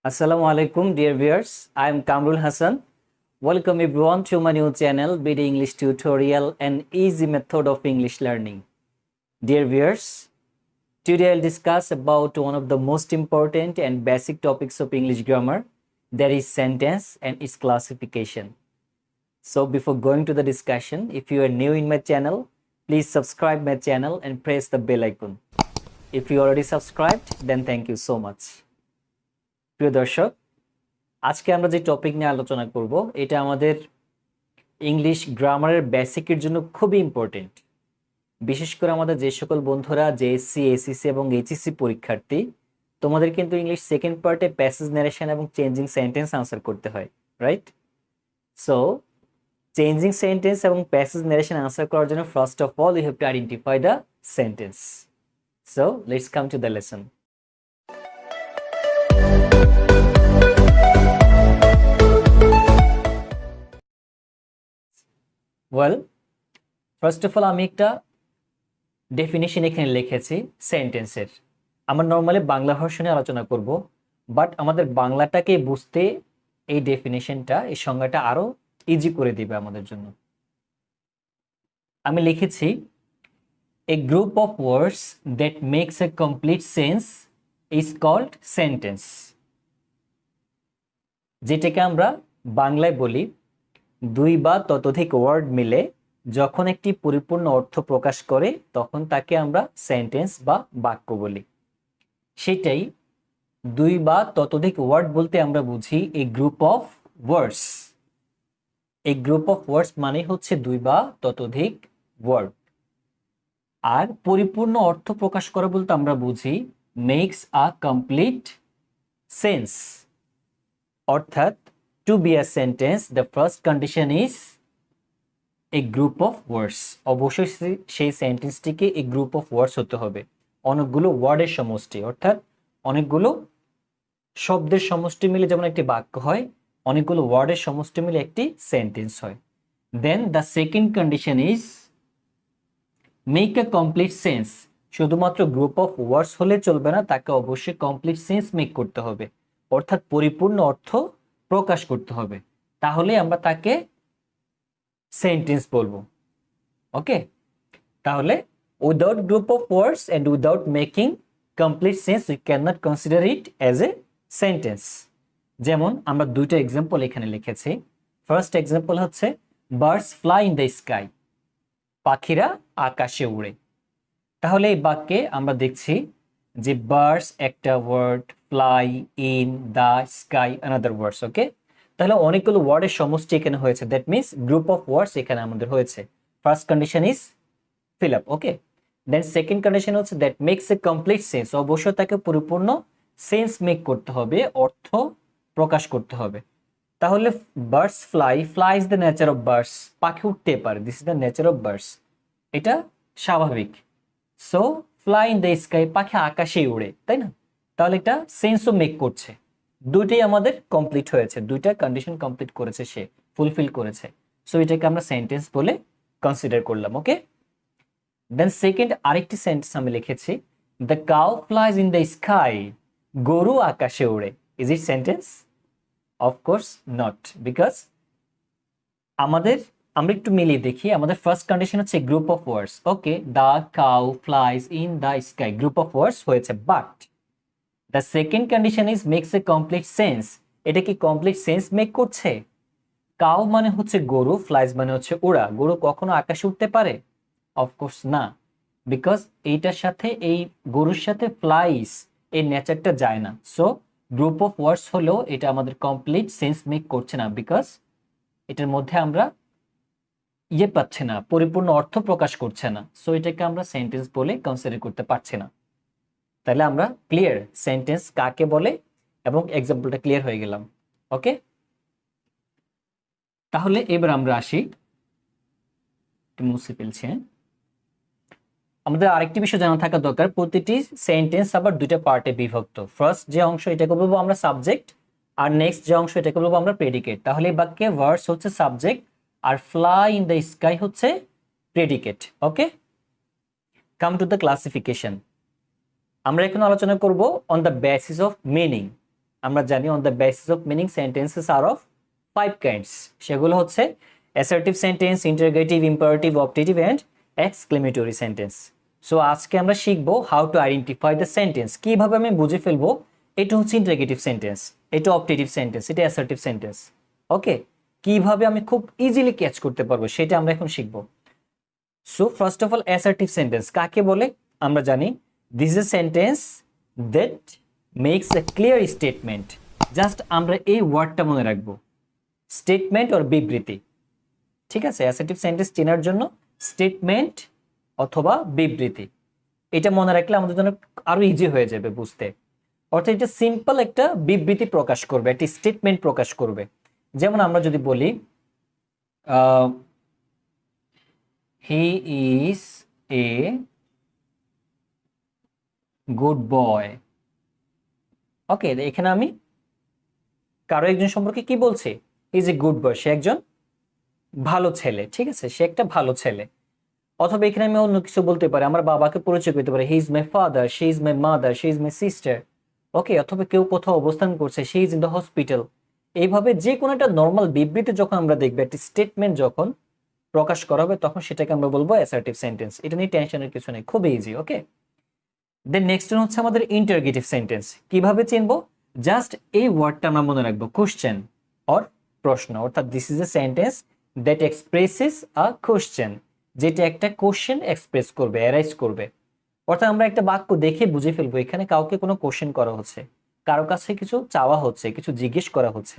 Assalamu alaikum, dear viewers. I am Kamrul Hassan. Welcome everyone to my new channel, BD English Tutorial, an easy method of English learning. Dear viewers, today I'll discuss about one of the most important and basic topics of English grammar, that is sentence and its classification. So before going to the discussion, if you are new in my channel, please subscribe my channel and press the bell icon. If you already subscribed, then thank you so much. প্রিয় দর্শক, আজকে আমরা যে topic নিয়ে আলোচনা করব এটা আমাদের ইংলিশ গ্রামারের বেসিকের জন্য খুবই ইম্পর্টেন্ট। বিশেষ করে আমাদের যে সকল বন্ধুরা জেএসসি, এসএসসি এবং এইচএসসি পরীক্ষার্থী, তোমাদের কিন্তু ইংলিশ সেকেন্ড পার্টে প্যাসেজ ন্যারেশন এবং চেঞ্জিং সেন্টেন্স আনসার করতে হয়, রাইট? সো চেঞ্জিং সেন্টেন্স এবং প্যাসেজ ন্যারেশন আনসার করার জন্য first of all you have to identify the sentence. So let's come to the lesson. Well, first of all আমি একটা definition এখানে লিখেছি সেন্টেন্সের। আমরা নর্মালি বাংলা ভার্সনে আলোচনা করব, বাট আমাদের বাংলাটাকে বুঝতে এই ডেফিনেশনটা, এই সংজ্ঞাটা আরো ইজি করে দিবে আমাদের জন্য। আমি লিখেছি a group of words that makes a complete sense is called sentence. যেটাকে আমরা বাংলায় বলি দুই বা ততোধিক ওয়ার্ড মিলে যখন একটি পরিপূর্ণ অর্থ প্রকাশ করে তখন তাকে আমরা সেন্টেন্স বা বাক্য বলি। সেটাই দুই বা ততোধিক ওয়ার্ড বলতে আমরা বুঝি এ গ্রুপ অফ ওয়ার্ডস। এই গ্রুপ অফ ওয়ার্ডস মানে হচ্ছে দুই বা ততোধিক ওয়ার্ড। আর পরিপূর্ণ অর্থ প্রকাশ করা বলতে আমরা বুঝি মেক্স আ কমপ্লিট সেন্স। অর্থাৎ to be a sentence, the first condition is a group of words. অবশ্যই সেই সেন্টেন্সটিকে a group of words হতে হবে, অনেকগুলো ওয়ার্ডের সমষ্টি, অর্থাৎ অনেকগুলো শব্দের সমষ্টি মিলে যেমন একটি বাক্য হয়, অনেকগুলো ওয়ার্ডের সমষ্টি মিলে একটি সেন্টেন্স হয়। Then the second condition is make a complete sense. শুধুমাত্র গ্রুপ অফ ওয়ার্ডস হলে চলবে না, তাকে অবশ্যই কমপ্লিট সেন্স মেক করতে হবে, অর্থাৎ পরিপূর্ণ অর্থ প্রকাশ করতে হবে, তাহলে আমরা তাকে সেন্টেন্স বলবো। ওকে, তাহলে without group of words and without making complete sense we can not consider it as a sentence. যেমন আমরা দুইটা এক্সাম্পল এখানে লিখেছি। ফার্স্ট এক্সাম্পল হচ্ছে birds fly in the sky, পাখিরা আকাশে উড়ে। তাহলে এই বাক্যে আমরা দেখছি যে বার্ডস একটা word, fly, in, the, sky another words. Okay, তাহলে অনেকগুলো ওয়ার্ডের সমষ্টি এখানে হয়েছে, that means group of words এখানে আমাদের হয়েছে। First condition is fill up. Okay, then second condition হচ্ছে that makes a complete sense. অবশ্যই তাকে পরিপূর্ণ সেন্স মেক করতে হবে, অর্থ প্রকাশ করতে হবে। তাহলে birds fly, fly is the nature of birds, পাখি উঠতে পারে, this is the nature of birds, এটা স্বাভাবিক। So fly in the sky, পাখি আকাশেই উড়ে, তাই না? তাহলে এটা সেন্সও মেক করছে, দুইটাই আমাদের কমপ্লিট হয়েছে, দুইটা কন্ডিশন কমপ্লিট করেছে, সে ফুলফিল করেছে। সো এটাকে আমরা সেন্টেন্স বলে কনসিডার করলাম। ওকে, দেন সেকেন্ড আরেকটি সেন্টেন্স আমি লিখেছি the cow flies in the sky, গরু আকাশে উড়ে। Is it sentence? Of course not, because আমরা একটু মিলিয়ে দেখি। আমাদের ফার্স্ট কন্ডিশন হচ্ছে group of words. Okay, the cow flies in the sky, group of words হয়েছে, but the second condition is makes a complete sense. এটা কি কমপ্লিট সেন্স মেক করছে? কাউ মানে হচ্ছে গরু, ফ্লাইজ মানে হচ্ছে উড়া। গরু কখনো আকাশে উঠতে পারে? অফকোর্স না, বিকজ এইটার সাথে, এই গরুর সাথে ফ্লাইজ এই নেচারটা যায় না। সো গ্রুপ অফ ওয়ার্ডস হলেও এটা আমাদের কমপ্লিট সেন্স মেক করছে না, বিকজ এটার মধ্যে আমরা পাচ্ছে না, পরিপূর্ণ অর্থ প্রকাশ করছে না। সো এটাকে আমরা সেন্টেন্স বলে কনসিডার করতে পারছি না। তাহলে আমরা ক্লিয়ার সেন্টেন্স কাকে বলে এবং এক্সাম্পলটা ক্লিয়ার হয়ে গেলাম। ওকে, তাহলে এবার আমরা আসি, মুছে ফেলছি। আমাদের আরেকটি বিষয় জানা থাকা দরকার, প্রতিটি সেন্টেন্স আবার দুইটা পার্টে বিভক্ত। ফার্স্ট যে অংশ এটাকে বলবো আমরা সাবজেক্ট, আর নেক্সট যে অংশ এটাকে বলবো আমরা প্রেডিকেট। তাহলে এই বাক্যে ভার্বস হচ্ছে সাবজেক্ট আর ফ্লাই ইন দ্য স্কাই হচ্ছে predicate. Okay, come to the classification. আমরা এখন আলোচনা করব on the basis of meaning. আমরা জানি on the basis of meaning sentences R of 5 kinds. সেগুলো হচ্ছে assertive sentence, interrogative, imperative, optative and exclamatory sentence. So আজকে আমরা শিখবো how to identify the sentence, কিভাবে আমি বুঝে ফেলবো এটা হচ্ছে ইন্টারোগেটিভ সেন্টেন্স, এটা অপটেটিভ সেন্টেন্স, এটা অ্যাসার্টিভ সেন্টেন্স। ওকে, কিভাবে আমি খুব ইজিলি ক্যাচ করতে পারবো সেটা আমরা এখন শিখবো। So first of all, assertive sentence কাকে বলে? আমরা জানি this is sentence that makes a clear statement. Just আমরা এই ওয়ার্ডটা মনে রাখবো, স্টেটমেন্ট ওর বিবৃতি। ঠিক আছে, অ্যাসার্টিভ সেন্টেন্স চেনার জন্য স্টেটমেন্ট অথবা বিবৃতি, এটা মনে রাখলে আমাদের জন্য আরো ইজি হয়ে যাবে বুঝতে। অর্থাৎ এটা সিম্পল একটা বিবৃতি প্রকাশ করবে, একটা স্টেটমেন্ট প্রকাশ করবে। যেমন আমরা যদি বলি হি ইজ এ গুড বয়। ওকে, এখানে আমি কারো একজন সম্পর্কে কি বলছি? ইজ এ গুড বয়, সে একজন ভালো ছেলে। ঠিক আছে, সে একটা ভালো ছেলে। অথবা এখানে আমি অন্য কিছু বলতে পারি, আমার বাবাকে পরিচয় করতে পারি, he is my father, she is my mother, she is my sister. Okay, অথবা কেউ কোথাও অবস্থান করছে, she is in the hospital. এইভাবে যে কোনো একটা নর্মাল বিবৃতি যখন আমরা দেখবো, একটা স্টেটমেন্ট যখন প্রকাশ করা হবে, তখন সেটাকে আমরা বলবো অ্যাসার্টিভ সেন্টেন্স। এটা নিয়ে টেনশনের কিছু নেই, খুবই ইজি। ওকে, দেন নেক্সট হচ্ছে আমাদের ইন্টারোগেটিভ সেন্টেন্স। কিভাবে চিনবো? জাস্ট এই ওয়ার্ডটা আমরা মনে রাখবো, কোশ্চেন অর প্রশ্ন। অর্থাৎ this is a sentence that expresses a question, যেটা একটা কোশ্চেন এক্সপ্রেস করবে, অ্যারাইজ করবে। অর্থাৎ আমরা একটা বাক্য দেখে বুঝে ফেলবো এখানে কাউকে কোনো কোশ্চেন করা হচ্ছে, কারো কাছে কিছু চাওয়া হচ্ছে, কিছু জিজ্ঞেস করা হচ্ছে।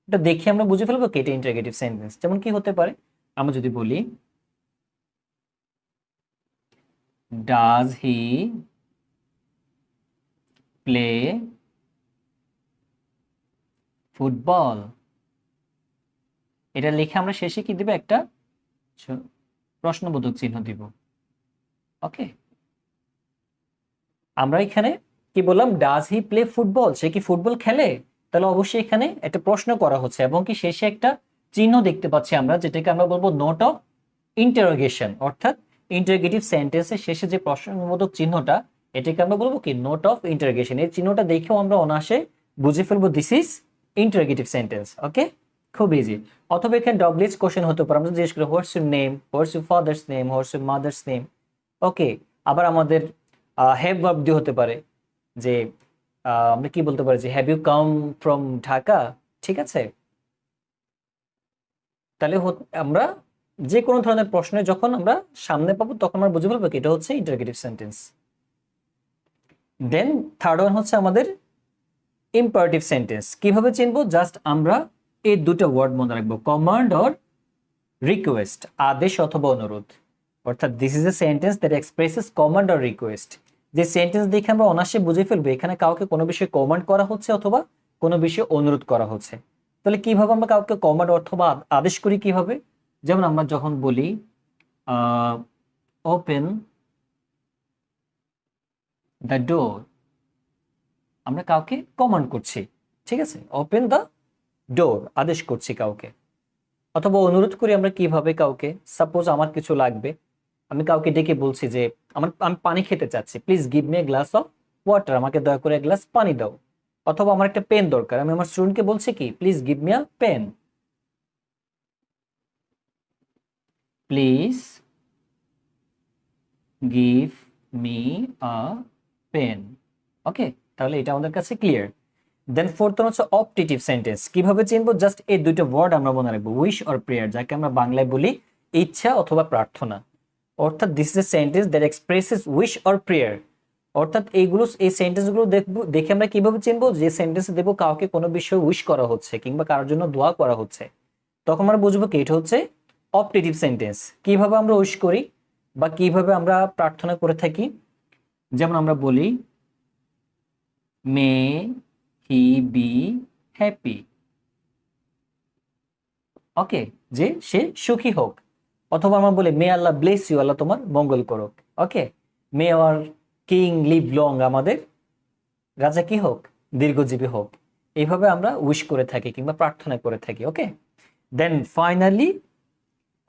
এটা দেখে আমরা বুঝে ফেলবো কি এটা ইন্টারোগেটিভ সেন্টেন্স। যেমন কি হতে পারে? আমরা যদি বলি ডাজ হি প্লে ফুটবল, এটা লিখে আমরা শেষে কি দিব? একটা প্রশ্নবোধক চিহ্ন দিব। ওকে, আমরা এখানে কি বললাম? ডাজ হি প্লে ফুটবল, সে কি ফুটবল খেলে? তাহলে অবশ্যই এখানে একটা প্রশ্ন করা হচ্ছে এবং কি শেষে একটা চিহ্ন দেখতে পাচ্ছি আমরা, যেটাকে আমরা বলবো নোট অফ ইন্টারোগেশন। অর্থাৎ ইন্টারোগেটিভ সেন্টেন্সের শেষে যে প্রশ্নবোধক চিহ্নটা, এটাকে আমরা বলবো কি নোট অফ ইন্টারোগেশন। এই চিহ্নটা দেখেও আমরা অনায়াসে বুঝে ফেলবো দিস ইজ ইন্টারোগেটিভ সেন্টেন্স। ওকে, খুব ইজি। অথবা এখানে ডব্লিউএইচ কোশ্চেন হতে পারে, আমরা জিজ্ঞেস করি what's your name, what's your father's name, what's your mother's name. Okay, আবার আমাদের হ্যাভ ভার্ব দিয়ে হতে পারে, যে আমরা কি বলতে পারি যে have you come from Dhaka. ঠিক আছে, তাহলে আমরা যে কোনো ধরনের প্রশ্নে যখন আমরা সামনে পাবো তখন আমরা বুঝে ফেলবো এটা হচ্ছে ইন্টারোগেটিভ সেন্টেন্স। দেন থার্ড ওয়ান হচ্ছে আমাদের ইম্পারেটিভ সেন্টেন্স। কিভাবে চিনবো? জাস্ট আমরা এই দুটো ওয়ার্ড মনে রাখবো, কমান্ড অর রিকোয়েস্ট, আদেশ অথবা অনুরোধ। অর্থাৎ this is a sentence that expresses command or request. যে সেন্টেন্স দেখে আমরা অনায়াসে বুঝে ফেলবো এখানে কাউকে কোনো বিষয়ে কমান্ড করা হচ্ছে অথবা কোনো বিষয়ে অনুরোধ করা হচ্ছে। তাহলে কিভাবে আমরা কাউকে কমান্ড অথবা আদেশ করি কিভাবে? যেমন আমরা যখন বলি ওপেন দ্য ডোর, আমরা কাউকে কমান্ড করছি। ঠিক আছে, ওপেন দ্য ডোর, আদেশ করছি কাউকে। অথবা অনুরোধ করি আমরা কিভাবে কাউকে? সাপোজ আমার কিছু লাগবে, আমি কাউকে ডেকে বলছি যে আমি পানি খেতে চাচ্ছি, please give me a glass of water, আমাকে দয়া করে এক গ্লাস পানি দাও। অথবা আমার একটা পেন দরকার, আমি আমার স্টুডেন্টকে বলছি কি please give me a pen, please give me a pen. Okay, তাহলে এটা আমাদের কাছে ক্লিয়ার। দেন ফোর্থ হচ্ছে অপটেটিভ সেন্টেন্স। কিভাবে চিনবো? জাস্ট এই দুটো ওয়ার্ড আমরা মনে রাখবো, উইশ অর প্রেয়ার, যাকে আমরা বাংলায় বলি ইচ্ছা অথবা প্রার্থনা। অর্থাৎ this is a sentence that expresses wish or prayer. অর্থাৎ এই সেন্টেন্সগুলো দেখে আমরা কিভাবে চিনবো? যে সেন্টেন্স দেখবো কাউকে কোনো বিষয়ে উইশ করা হচ্ছে কিংবা কারোর জন্য দোয়া করা হচ্ছে, তখন আমরা বুঝবো কি এটা হচ্ছে অপটেটিভ সেন্টেন্স। কিভাবে আমরা উইশ করি বা কিভাবে আমরা প্রার্থনা করে থাকি? যেমন আমরা বলি মে হি বি হ্যাপি। ওকে, যে সে সুখী হোক। অথবা আমরা বলি মে আল্লাহ ব্লেস ইউ, আল্লাহ তোমার মঙ্গল করুক। ওকে, মে আওয়ার কিং লিভ লং, আমাদের রাজা কি হোক? দীর্ঘজীবী হোক। এইভাবে আমরা উইশ করে থাকি কিংবা প্রার্থনা করে থাকি। ওকে, দেন ফাইনালি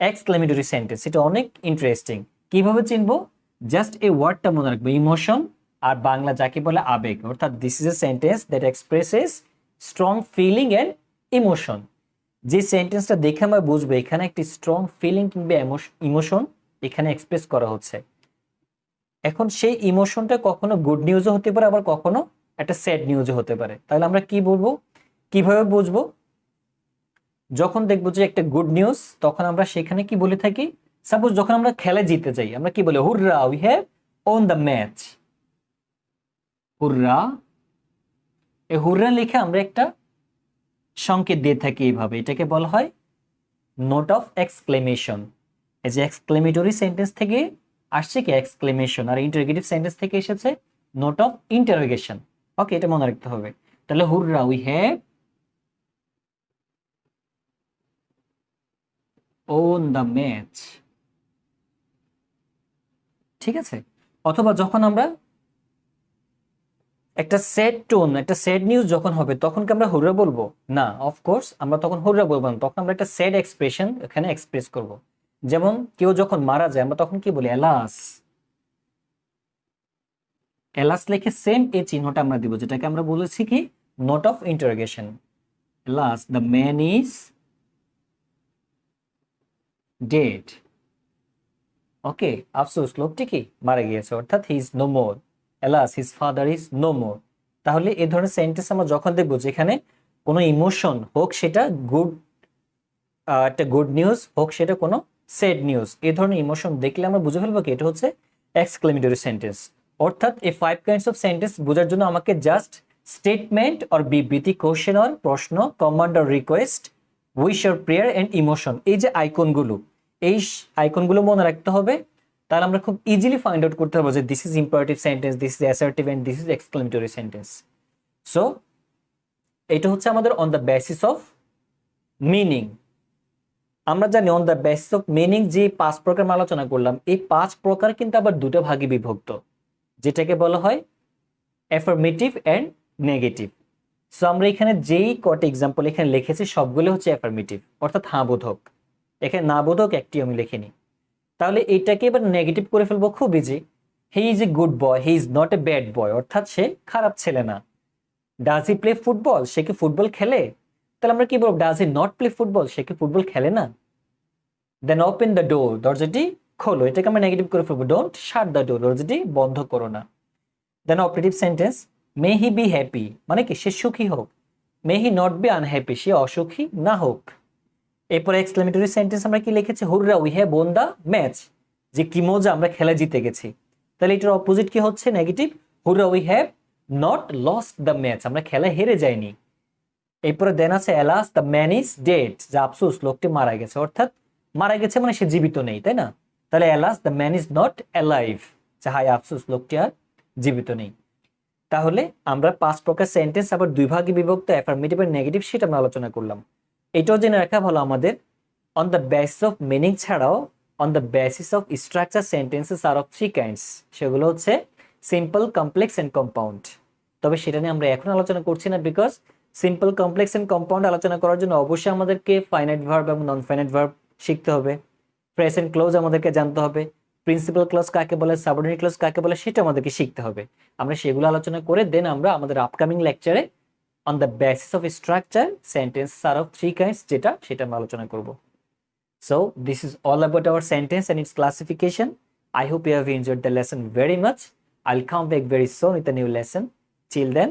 এক্সক্লেমেটরি সেন্টেন্স। এটা অনেক ইন্টারেস্টিং। কিভাবে চিনবো? জাস্ট এই ওয়ার্ডটা মনে রাখবো, ইমোশন আর বাংলা যাকে বলে আবেগ। অর্থাৎ this is a sentence that expresses strong feeling and emotion. যে সেন্টেন্সটা দেখে আমরা বুঝবো এখানে একটি স্ট্রং ফিলিং কিংবা ইমোশন এখানে এক্সপ্রেস করা হচ্ছে। এখন সেই ইমোশনটা কখনো গুড নিউজও হতে পারে, আবার কখনো একটা স্যাড নিউজও হতে পারে। তাহলে আমরা কি বলবো, কিভাবে বুঝবো? যখন দেখবো যে একটা গুড নিউজ, তখন আমরা সেখানে কি বলে থাকি? সাপোজ যখন আমরা খেলা জিতে যাই, আমরা কি বলি? হুররা, we have won the match. হুররা, এই হুররা লিখে আমরা একটা সংকেত দিয়ে থাকি এইভাবে, এটাকে বলা হয় নোট অফ এক্সক্লেমেশন। এই যে এক্সক্লেমেটরি সেন্টেন্স থেকে আসছে কি এক্সক্লেমেশন, আর ইন্টারোগেটিভ সেন্টেন্স থেকে এসেছে নোট অফ ইন্টারোগেশন। ওকে, এটা মনে রাখতে হবে। তাহলে হুররা, we have won the match. ঠিক আছে। অথবা যখন আমরা একটা স্যাড টোন, একটা স্যাড নিউজ যখন হবে, তখন কি আমরা হুররা বলবো? না, অফকোর্স আমরা তখন হুররা বলবো না, তখন আমরা একটা স্যাড এক্সপ্রেশন এখানে এক্সপ্রেস করব। যেমন কেউ যখন মারা যায়, আমরা তখন কি বলি? এলাস। এলাস লিখে সেম এই চিহ্নটা আমরা দিব, যেটাকে আমরা বলেছি কি note of interrogation. Alas, the man is dead. Okay, আফসোস, লোকটি কি মারা গিয়েছে, অর্থাৎ he is no more. Alas, his father is no more. তাহলে এই ধরনের সেন্টেন্স আমরা যখন দেখবো যেখানে কোনো ইমোশন হোক, সেটা গুড, একটা গুড নিউজ হোক, সেটা কোনো স্যাড নিউজ, এই ধরনের ইমোশন দেখলে আমরা বুঝে ফেলবো কি এটা হচ্ছে এক্সক্লেমেটরি সেন্টেন্স। অর্থাৎ এই 5 কাইন্ডস অফ সেন্টেন্স বোঝার জন্য আমাকে জাস্ট স্টেটমেন্ট অর বিবৃতি, কোশ্চেন অর প্রশ্ন, command or request, wish or prayer and emotion, এই যে আইকনগুলো, এই আইকনগুলো মনে রাখতে হবে। তাহলে আমরা খুব ইজিলি ফাইন্ড আউট করতে পারবো যে this is imperative sentence, this is assertive and this is exclamatory sentence. So এটা হচ্ছে আমাদের on the basis of meaning. আমরা জানি on the basis of meaning যে 5 প্রকার আলোচনা করলাম, এই 5 প্রকার কিন্তু আবার দুটো ভাগে বিভক্ত, যেটাকে বলা হয় অ্যাফার্মেটিভ এন্ড নেগেটিভ। সো আমরা এখানে যেই কটা এক্সাম্পল এখানে লিখেছি সবগুলো হচ্ছে অ্যাফার্মেটিভ, অর্থাৎ হ্যাঁ বোধক। এখানে না বোধক একটি আমি লিখিনি। তাহলে এটাকে এবার নেগেটিভ করে ফেলবো খুব easy. He is a good boy, he is not a bad boy, অর্থাৎ সে খারাপ ছেলে না। ডাজ হি প্লে ফুটবল, সে কি ফুটবল খেলে? তাহলে আমরা কি বলবো? Does he not play football, সে কি ফুটবল খেলে না। দেন ওপেন দ্য ডোর, দরজাটি খোলো, এটাকে আমরা নেগেটিভ করে ফেলবো। ডোন্ট শাট দ্য ডোর, দরজাটি বন্ধ করো না। Then operative sentence, may he be happy, মানে কি সে সুখী হোক। May he not be unhappy, সে অসুখী না হোক। এরপরে এক্সক্লেমেটরি সেন্টেন্স আমরা কি লিখেছি? Hurrah, we have won the match, যে কি মজা, আমরা খেলা জিতে গেছি। তাহলে এটার অপোজিট কি হচ্ছে? Negative. হুররা, we have not lost the match, আমরা খেলা হেরে যাইনি। এরপরে দেন আছে alas, the man is dead, যে আফসোস, লোকটি মারা গেছে, অর্থাৎ মারা গেছে মানে সে জীবিত নেই, তাই না? তাহলে alas, the man is not alive, যে হায় আফসোস, লোকটি আর জীবিত নেই। তাহলে আমরা 5 প্রকার সেন্টেন্স আবার 2 ভাগে বিভক্ত, অ্যাফার্মেটিভ আর নেগেটিভ, সেটা আমরা আলোচনা করলাম। এটাও জেনে রাখা ভালো আমাদের on the basis of meaning ছাড়াও on the basis of structure sentences R of 3 kinds. সেগুলো হচ্ছে সিম্পল, কমপ্লেক্স এন্ড কম্পাউন্ড। তবে সেটা নিয়ে আমরা এখন আলোচনা করছি না, because simple, complex and compound আলোচনা করার জন্য অবশ্যই আমাদেরকে ফাইনাইট ভার্ব এবং নন ফাইনাইট ভার্ব শিখতে হবে। প্রেজেন্ট ক্লোজ আমাদেরকে জানতে হবে। প্রিন্সিপাল ক্লজ কাকে বলে, সাবঅর্ডিনেট ক্লজ কাকে বলে, সেটা আমাদেরকে শিখতে হবে। আমরা সেগুলো আলোচনা করে দেন আমরা আমাদের আপকামিং লেকচারে on the basis of structure sentences R of 3 kinds, সেটা আমরা আলোচনা করব। So this is all about our sentence and its classification. I hope you have enjoyed the lesson very much. I'll come back very soon with a new lesson. Till then,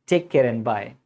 take care and bye.